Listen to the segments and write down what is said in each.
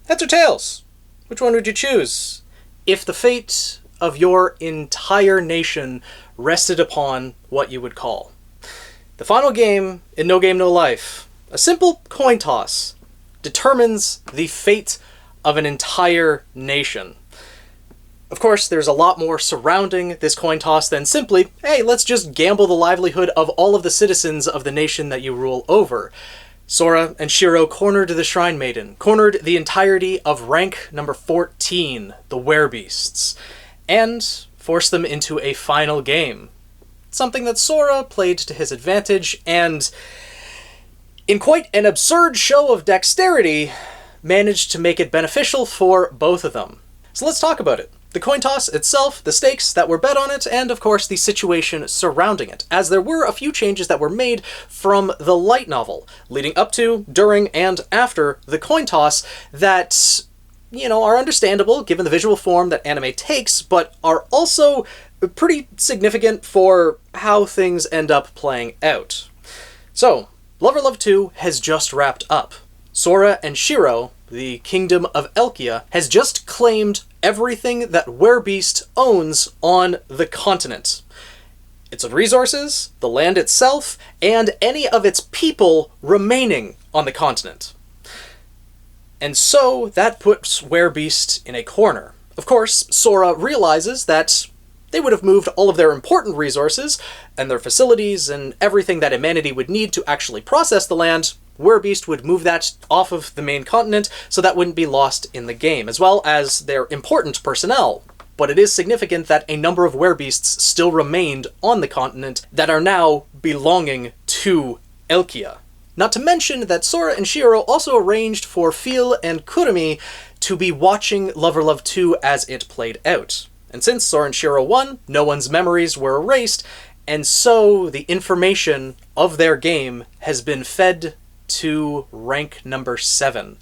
Heads or tails? Which one would you choose? If the fate of your entire nation rested upon what you would call the final game in No Game No Life, a simple coin toss determines the fate of an entire nation. Of course, there's a lot more surrounding this coin toss than simply, hey, let's just gamble the livelihood of all of the citizens of the nation that you rule over. Sora and Shiro cornered the Shrine Maiden, cornered the entirety of rank number 14, the Werebeasts, and forced them into a final game. Something that Sora played to his advantage, and in quite an absurd show of dexterity, managed to make it beneficial for both of them. So let's talk about it. The coin toss itself, the stakes that were bet on it, and of course the situation surrounding it, as there were a few changes that were made from the light novel, leading up to, during, and after the coin toss that, are understandable given the visual form that anime takes, but are also pretty significant for how things end up playing out. So, Lover Love 2 has just wrapped up. Sora and Shiro, the Kingdom of Elkia, has just claimed everything that Werebeast owns on the continent. Its resources, the land itself, and any of its people remaining on the continent. And so that puts Werebeast in a corner. Of course, Sora realizes that they would have moved all of their important resources, and their facilities, and everything that humanity would need to actually process the land. Werebeast would move that off of the main continent, so that wouldn't be lost in the game, as well as their important personnel. But it is significant that a number of Werebeasts still remained on the continent that are now belonging to Elkia. Not to mention that Sora and Shiro also arranged for Phil and Kurumi to be watching Lover Love 2 as it played out. And since Sora and Shiro won, no one's memories were erased, and so the information of their game has been fed to rank number 7.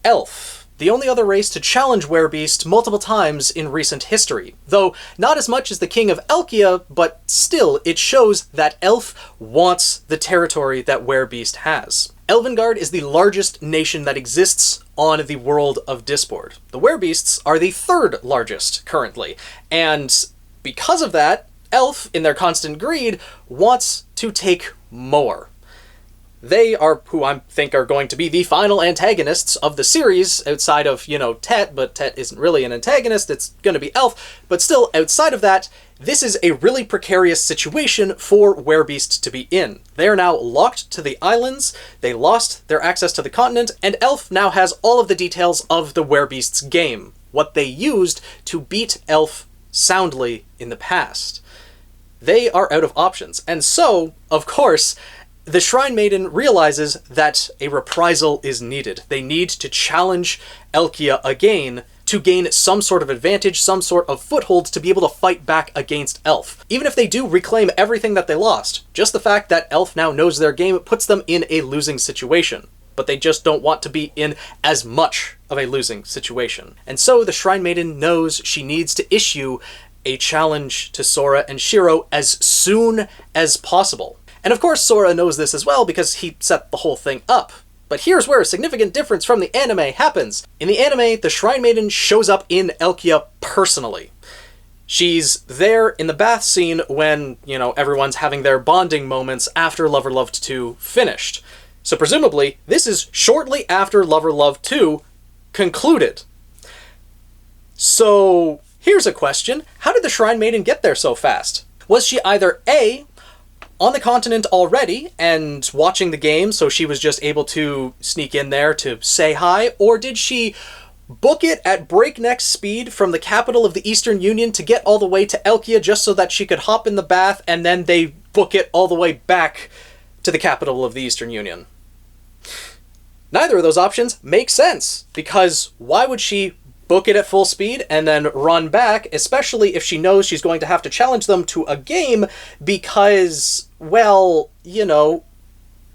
Elf, the only other race to challenge Werebeast multiple times in recent history. Though not as much as the King of Elkia, but still it shows that Elf wants the territory that Werebeast has. Elvengard is the largest nation that exists on the world of Disboard. The Werebeasts are the 3rd largest currently, and because of that, Elf, in their constant greed, wants to take more. They are who I think are going to be the final antagonists of the series, outside of, Tet, but Tet isn't really an antagonist, it's going to be Elf, but still, outside of that, this is a really precarious situation for Werebeast to be in. They are now locked to the islands, they lost their access to the continent, and Elf now has all of the details of the Werebeast's game, what they used to beat Elf soundly in the past. They are out of options, and so, of course, the Shrine Maiden realizes that a reprisal is needed. They need to challenge Elkia again to gain some sort of advantage, some sort of foothold to be able to fight back against Elf. Even if they do reclaim everything that they lost, just the fact that Elf now knows their game puts them in a losing situation. But they just don't want to be in as much of a losing situation. And so the Shrine Maiden knows she needs to issue a challenge to Sora and Shiro as soon as possible. And of course Sora knows this as well because he set the whole thing up. But here's where a significant difference from the anime happens. In the anime, the Shrine Maiden shows up in Elkia personally. She's there in the bath scene when, everyone's having their bonding moments after Lover Love 2 finished. So presumably, this is shortly after Lover Love 2 concluded. So here's a question. How did the Shrine Maiden get there so fast? Was she either A, on the continent already and watching the game, so she was just able to sneak in there to say hi, or did she book it at breakneck speed from the capital of the Eastern Union to get all the way to Elkia just so that she could hop in the bath, and then they book it all the way back to the capital of the Eastern Union? Neither of those options make sense, because why would she book it at full speed and then run back, especially if she knows she's going to have to challenge them to a game because, well,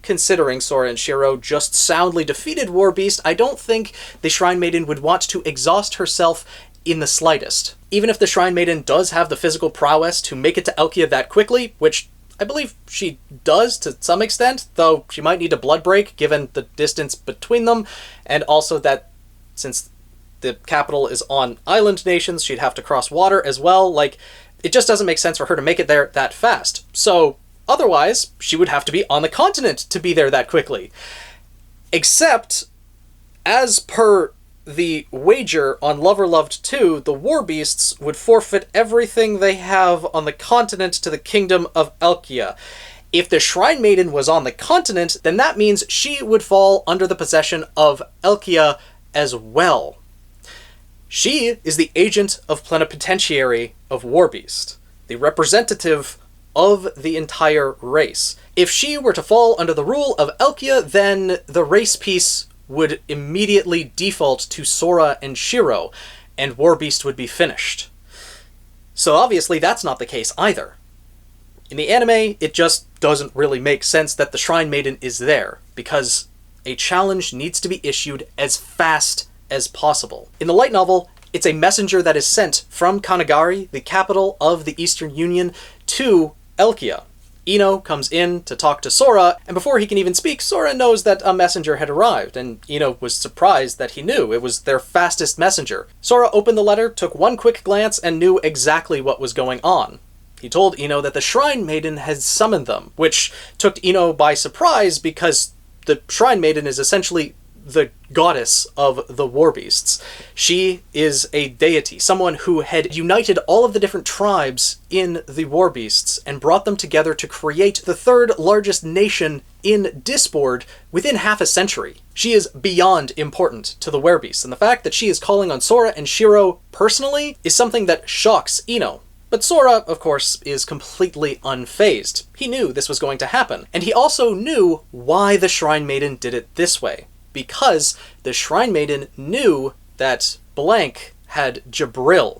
considering Sora and Shiro just soundly defeated Werebeast, I don't think the Shrine Maiden would want to exhaust herself in the slightest. Even if the Shrine Maiden does have the physical prowess to make it to Elkia that quickly, which I believe she does to some extent, though she might need a blood break given the distance between them, and also that since the capital is on island nations, she'd have to cross water as well. Like, it just doesn't make sense for her to make it there that fast. So, otherwise, she would have to be on the continent to be there that quickly. Except, as per the wager on Lover Loved 2, the War Beasts would forfeit everything they have on the continent to the kingdom of Elkia. If the Shrine Maiden was on the continent, then that means she would fall under the possession of Elkia as well. She is the agent of plenipotentiary of Warbeast, the representative of the entire race. If she were to fall under the rule of Elkia, then the race piece would immediately default to Sora and Shiro, and Warbeast would be finished. So obviously that's not the case either. In the anime, it just doesn't really make sense that the Shrine Maiden is there, because a challenge needs to be issued as fast as possible. In the light novel, it's a messenger that is sent from Kanagari, the capital of the Eastern Union, to Elkia. Ino comes in to talk to Sora, and before he can even speak, Sora knows that a messenger had arrived, and Ino was surprised that he knew. It was their fastest messenger. Sora opened the letter, took one quick glance, and knew exactly what was going on. He told Ino that the Shrine Maiden had summoned them, which took Ino by surprise because the Shrine Maiden is essentially the goddess of the Warbeasts. She is a deity, someone who had united all of the different tribes in the Warbeasts and brought them together to create the third largest nation in Disboard within half a century. She is beyond important to the Werbeasts, and the fact that she is calling on Sora and Shiro personally is something that shocks Ino. But Sora, of course, is completely unfazed. He knew this was going to happen, and he also knew why the Shrine Maiden did it this way. Because the Shrine Maiden knew that Blank had Jabril.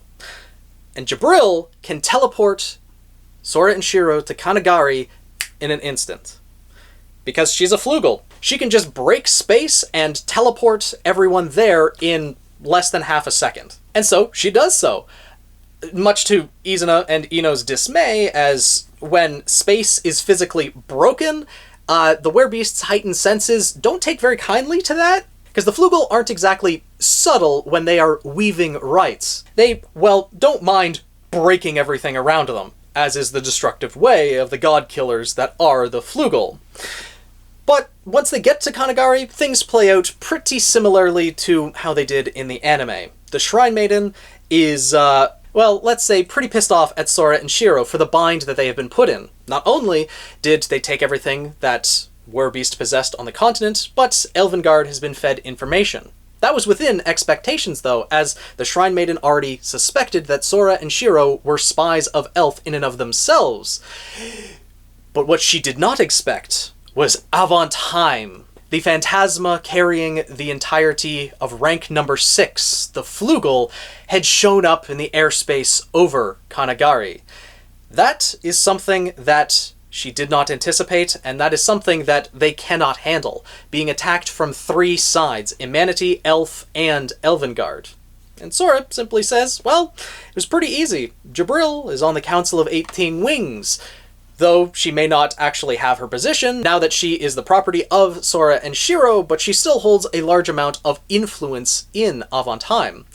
And Jabril can teleport Sora and Shiro to Kanagari in an instant. Because she's a Flugel. She can just break space and teleport everyone there in less than half a second. And so she does so. Much to Izuna and Ino's dismay, as when space is physically broken, the Werbeast's heightened senses don't take very kindly to that, because the Flugel aren't exactly subtle when they are weaving rites. They, well, don't mind breaking everything around them, as is the destructive way of the god killers that are the Flugel. But once they get to Kanagari, things play out pretty similarly to how they did in the anime. The Shrine Maiden is, well, let's say pretty pissed off at Sora and Shiro for the bind that they have been put in. Not only did they take everything that Werbeast possessed on the continent, but Elvengard has been fed information. That was within expectations, though, as the Shrine Maiden already suspected that Sora and Shiro were spies of Elf in and of themselves. But what she did not expect was Avontheim, the phantasma carrying the entirety of rank number 6, the Flugel, had shown up in the airspace over Kanagari. That is something that she did not anticipate, and that is something that they cannot handle, being attacked from 3 sides, Imanity, Elf, and Elvengard. And Sora simply says, well, it was pretty easy. Jabril is on the Council of 18 Wings. Though she may not actually have her position, now that she is the property of Sora and Shiro, but she still holds a large amount of influence in Avontheim.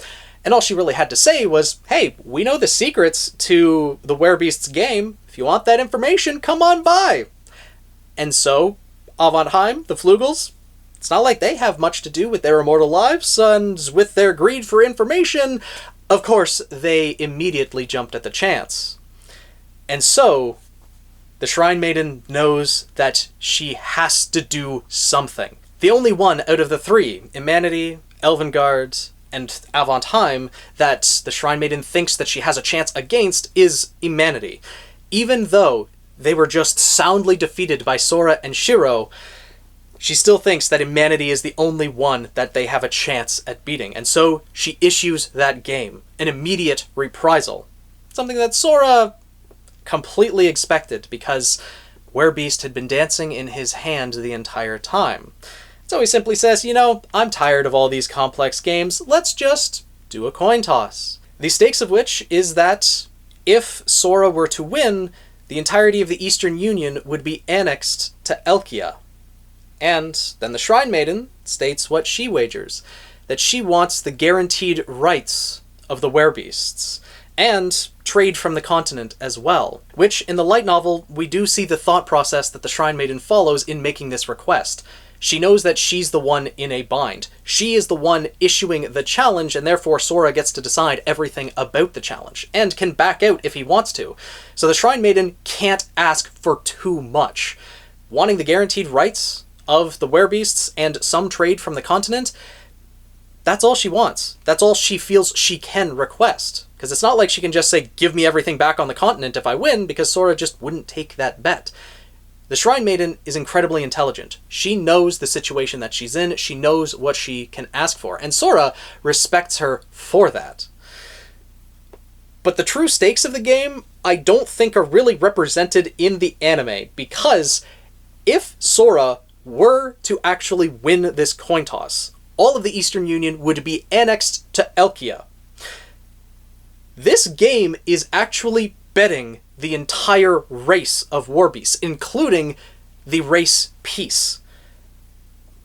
And all she really had to say was, hey, we know the secrets to the Werbeast's game. If you want that information, come on by. And so, Avontheim, the Flugels, it's not like they have much to do with their immortal lives, and with their greed for information, of course, they immediately jumped at the chance. And so, the Shrine Maiden knows that she has to do something. The only one out of the 3, Imanity, Elvengard, and Avontheim, that the Shrine Maiden thinks that she has a chance against is Imanity. Even though they were just soundly defeated by Sora and Shiro, she still thinks that Imanity is the only one that they have a chance at beating, and so she issues that game, an immediate reprisal. Something that Sora completely expected, because Werbeast had been dancing in his hand the entire time. So he simply says, you know, I'm tired of all these complex games, let's just do a coin toss. The stakes of which is that if Sora were to win, the entirety of the Eastern Union would be annexed to Elkia. And then the Shrine Maiden states what she wagers, that she wants the guaranteed rights of the werebeasts, and trade from the continent as well, which in the light novel we do see the thought process that the Shrine Maiden follows in making this request. She knows that she's the one in a bind. She is the one issuing the challenge, and therefore Sora gets to decide everything about the challenge, and can back out if he wants to. So the Shrine Maiden can't ask for too much. Wanting the guaranteed rights of the werebeasts and some trade from the continent, that's all she wants. That's all she feels she can request. Because it's not like she can just say, give me everything back on the continent if I win, because Sora just wouldn't take that bet. The Shrine Maiden is incredibly intelligent. She knows the situation that she's in, she knows what she can ask for, and Sora respects her for that. But the true stakes of the game, I don't think are really represented in the anime, because if Sora were to actually win this coin toss, all of the Eastern Union would be annexed to Elkia. This game is actually betting the entire race of warbeasts, including the race piece.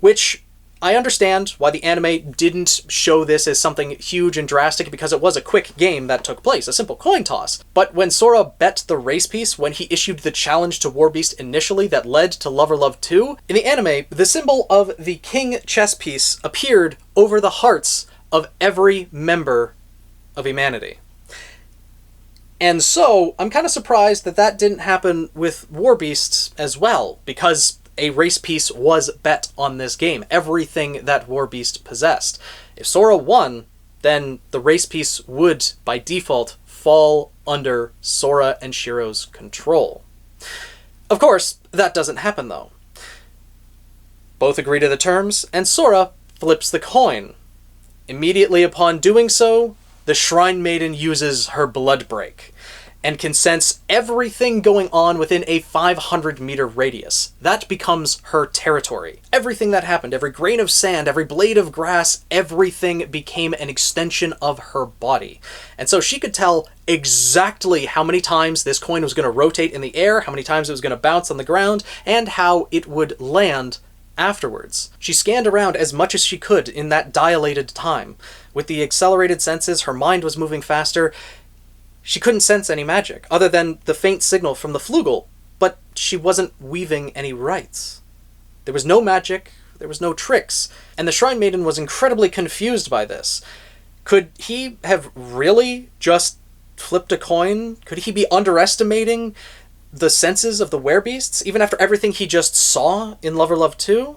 Which, I understand why the anime didn't show this as something huge and drastic, because it was a quick game that took place, a simple coin toss. But when Sora bet the race piece, when he issued the challenge to Warbeast initially that led to Lover Love 2, in the anime, the symbol of the king chess piece appeared over the hearts of every member of humanity. And so, I'm kind of surprised that that didn't happen with Warbeasts as well, because a race piece was bet on this game. Everything that Warbeast possessed. If Sora won, then the race piece would, by default, fall under Sora and Shiro's control. Of course, that doesn't happen though. Both agree to the terms, and Sora flips the coin. Immediately upon doing so, the Shrine Maiden uses her Blood Break, and can sense everything going on within a 500-meter radius. That becomes her territory. Everything that happened, every grain of sand, every blade of grass, everything became an extension of her body. And so she could tell exactly how many times this coin was going to rotate in the air, how many times it was going to bounce on the ground, and how it would land afterwards. She scanned around as much as she could in that dilated time. With the accelerated senses, her mind was moving faster. She couldn't sense any magic, other than the faint signal from the flugel, but she wasn't weaving any rites. There was no magic, there was no tricks, and the Shrine Maiden was incredibly confused by this. Could he have really just flipped a coin? Could he be underestimating the senses of the werebeasts, even after everything he just saw in Lover Love 2?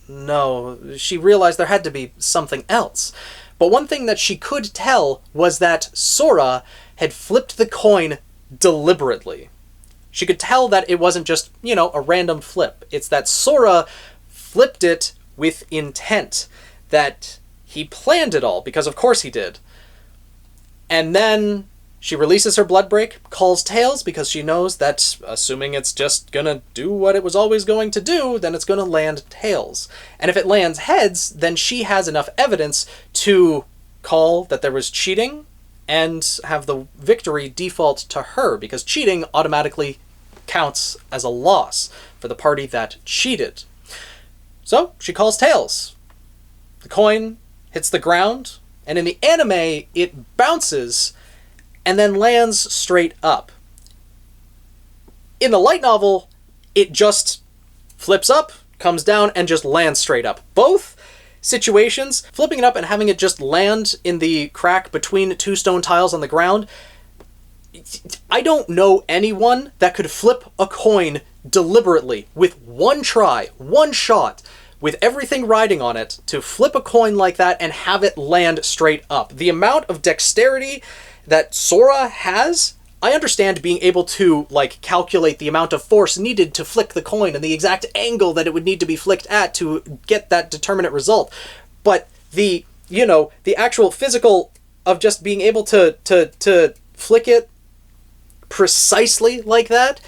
No, she realized there had to be something else. But one thing that she could tell was that Sora had flipped the coin deliberately. She could tell that it wasn't just, a random flip. It's that Sora flipped it with intent, that he planned it all, because of course he did. And then she releases her Blood Break, calls Tails, because she knows that, assuming it's just gonna do what it was always going to do, then it's gonna land Tails. And if it lands heads, then she has enough evidence to call that there was cheating, and have the victory default to her, because cheating automatically counts as a loss for the party that cheated. So, she calls Tails. The coin hits the ground, and in the anime, it bounces and then lands straight up. In the light novel, it just flips up, comes down, and just lands straight up. Both situations, flipping it up and having it just land in the crack between two stone tiles on the ground, I don't know anyone that could flip a coin deliberately with one try, one shot, with everything riding on it, to flip a coin like that and have it land straight up. The amount of dexterity that Sora has, I understand being able to, calculate the amount of force needed to flick the coin and the exact angle that it would need to be flicked at to get that determinate result. But the actual physical of just being able to flick it precisely like that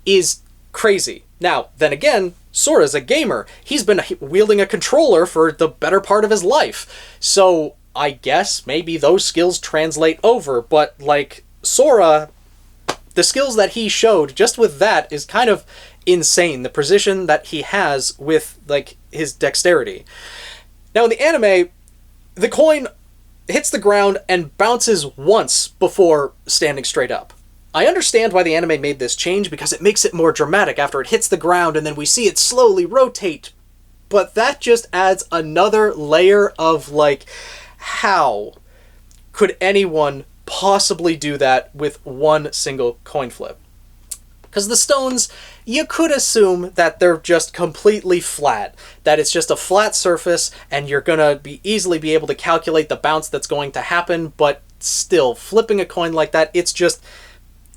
is crazy. Now, then again, Sora's a gamer. He's been wielding a controller for the better part of his life. So I guess maybe those skills translate over, but Sora, the skills that he showed just with that is kind of insane. The precision that he has with his dexterity. Now in the anime, The coin hits the ground and bounces once before standing straight up. I understand why the anime made this change, because it makes it more dramatic after it hits the ground and then we see it slowly rotate. But that just adds another layer of, like, how could anyone possibly do that with one single coin flip? Because the stones, you could assume that they're just completely flat, that it's just a flat surface and you're gonna easily be able to calculate the bounce that's going to happen, but still, flipping a coin like that, it's just...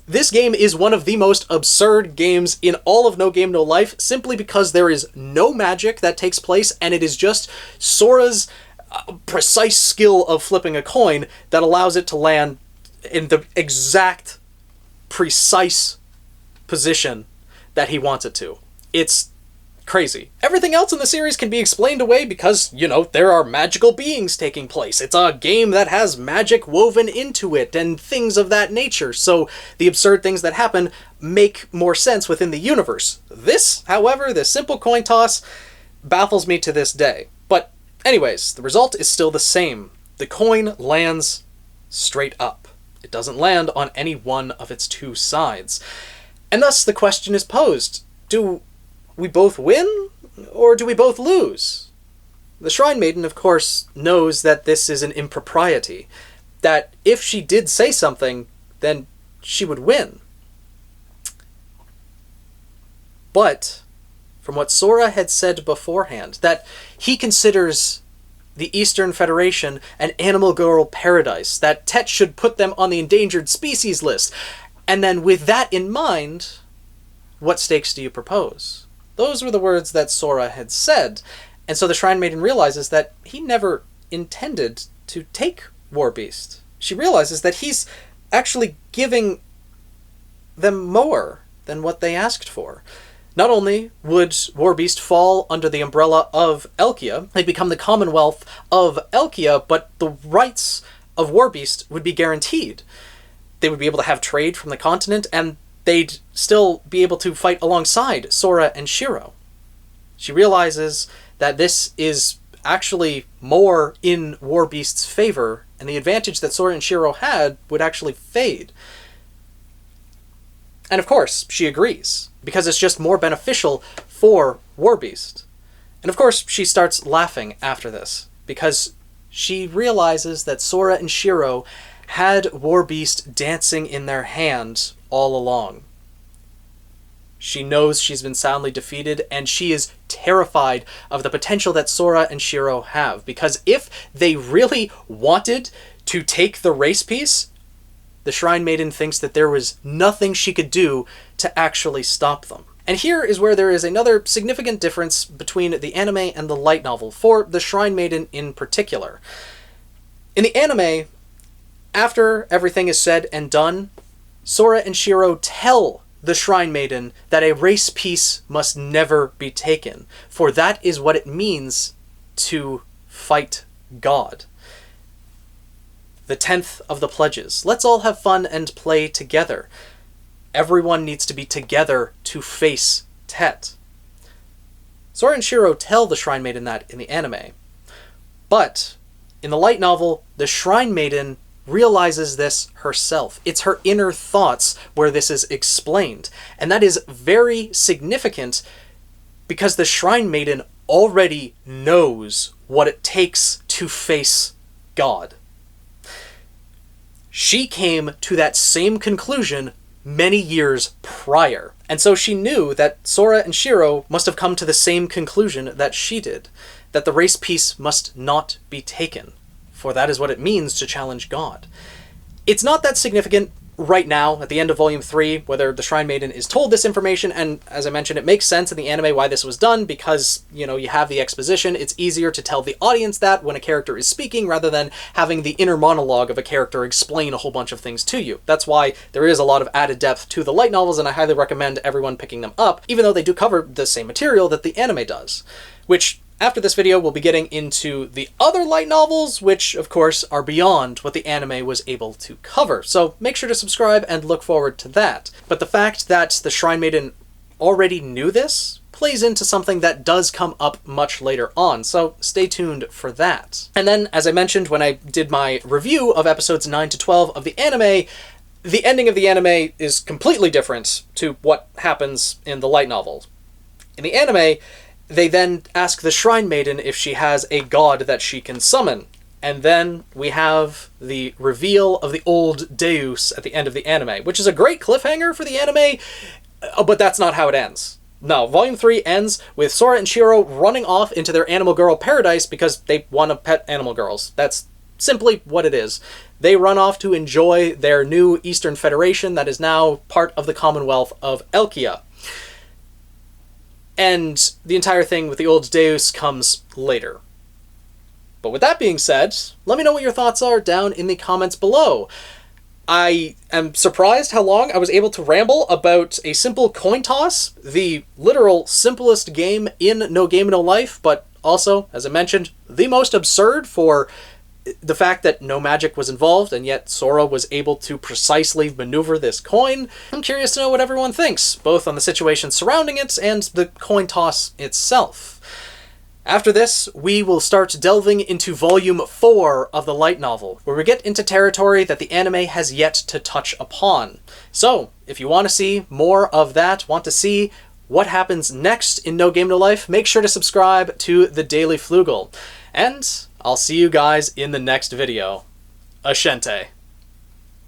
This game is one of the most absurd games in all of No Game No Life, simply because there is no magic that takes place, and it is just Sora's precise skill of flipping a coin that allows it to land in the exact precise position that he wants it to. It's crazy. Everything else in the series can be explained away because, you know, there are magical beings taking place. It's a game that has magic woven into it and things of that nature, so the absurd things that happen make more sense within the universe. This, however, this simple coin toss, baffles me to this day. But anyways, the result is still the same. The coin lands straight up. It doesn't land on any one of its two sides. And thus the question is posed, do we both win, or do we both lose? The Shrine Maiden, of course, knows that this is an impropriety, that if she did say something, then she would win. But, from what Sora had said beforehand, that he considers the Eastern Federation an animal girl paradise, that Tet should put them on the endangered species list, and then with that in mind, what stakes do you propose? Those were the words that Sora had said, and so the Shrine Maiden realizes that he never intended to take Warbeast. She realizes that he's actually giving them more than what they asked for. Not only would Warbeast fall under the umbrella of Elkia, they'd become the Commonwealth of Elkia, but the rights of Warbeast would be guaranteed. They would be able to have trade from the continent, and they'd still be able to fight alongside Sora and Shiro. She realizes that this is actually more in Warbeast's favor, and the advantage that Sora and Shiro had would actually fade. And of course, she agrees, because it's just more beneficial for Warbeast. And of course, she starts laughing after this, because she realizes that Sora and Shiro had Warbeast dancing in their hand all along. She knows she's been soundly defeated, and she is terrified of the potential that Sora and Shiro have, because if they really wanted to take the race piece, the Shrine Maiden thinks that there was nothing she could do to actually stop them. And here is where there is another significant difference between the anime and the light novel, for the Shrine Maiden in particular. In the anime, after everything is said and done, Sora and Shiro tell the Shrine Maiden that a race piece must never be taken, for that is what it means to fight God. The 10th of the pledges. Let's all have fun and play together. Everyone needs to be together to face Tet. Sora and Shiro tell the Shrine Maiden that in the anime. But in the light novel, the Shrine Maiden realizes this herself. It's her inner thoughts where this is explained. And that is very significant because the Shrine Maiden already knows what it takes to face God. She came to that same conclusion many years prior. And so she knew that Sora and Shiro must have come to the same conclusion that she did, that the race piece must not be taken, for that is what it means to challenge God. It's not that significant right now, at the end of Volume 3, whether the Shrine Maiden is told this information, and as I mentioned, it makes sense in the anime why this was done, because, you know, you have the exposition. It's easier to tell the audience that when a character is speaking, rather than having the inner monologue of a character explain a whole bunch of things to you. That's why there is a lot of added depth to the light novels, and I highly recommend everyone picking them up, even though they do cover the same material that the anime does. Which, after this video, we'll be getting into the other light novels, which, of course, are beyond what the anime was able to cover. So make sure to subscribe and look forward to that. But the fact that the Shrine Maiden already knew this plays into something that does come up much later on, so stay tuned for that. And then, as I mentioned when I did my review of episodes 9 to 12 of the anime, the ending of the anime is completely different to what happens in the light novel. In the anime, they then ask the Shrine Maiden if she has a god that she can summon. And then we have the reveal of the old Deus at the end of the anime, which is a great cliffhanger for the anime, but that's not how it ends. No, Volume 3 ends with Sora and Shiro running off into their animal girl paradise because they want to pet animal girls. That's simply what it is. They run off to enjoy their new Eastern Federation that is now part of the Commonwealth of Elkia. And the entire thing with the old Deus comes later. But with that being said, let me know what your thoughts are down in the comments below. I am surprised how long I was able to ramble about a simple coin toss, the literal simplest game in No Game No Life, but also, as I mentioned, the most absurd for the fact that no magic was involved, and yet Sora was able to precisely maneuver this coin. I'm curious to know what everyone thinks, both on the situation surrounding it and the coin toss itself. After this, we will start delving into Volume 4 of the light novel, where we get into territory that the anime has yet to touch upon. So, if you want to see more of that, want to see what happens next in No Game No Life, make sure to subscribe to the Daily Flugel. And I'll see you guys in the next video. Ashente.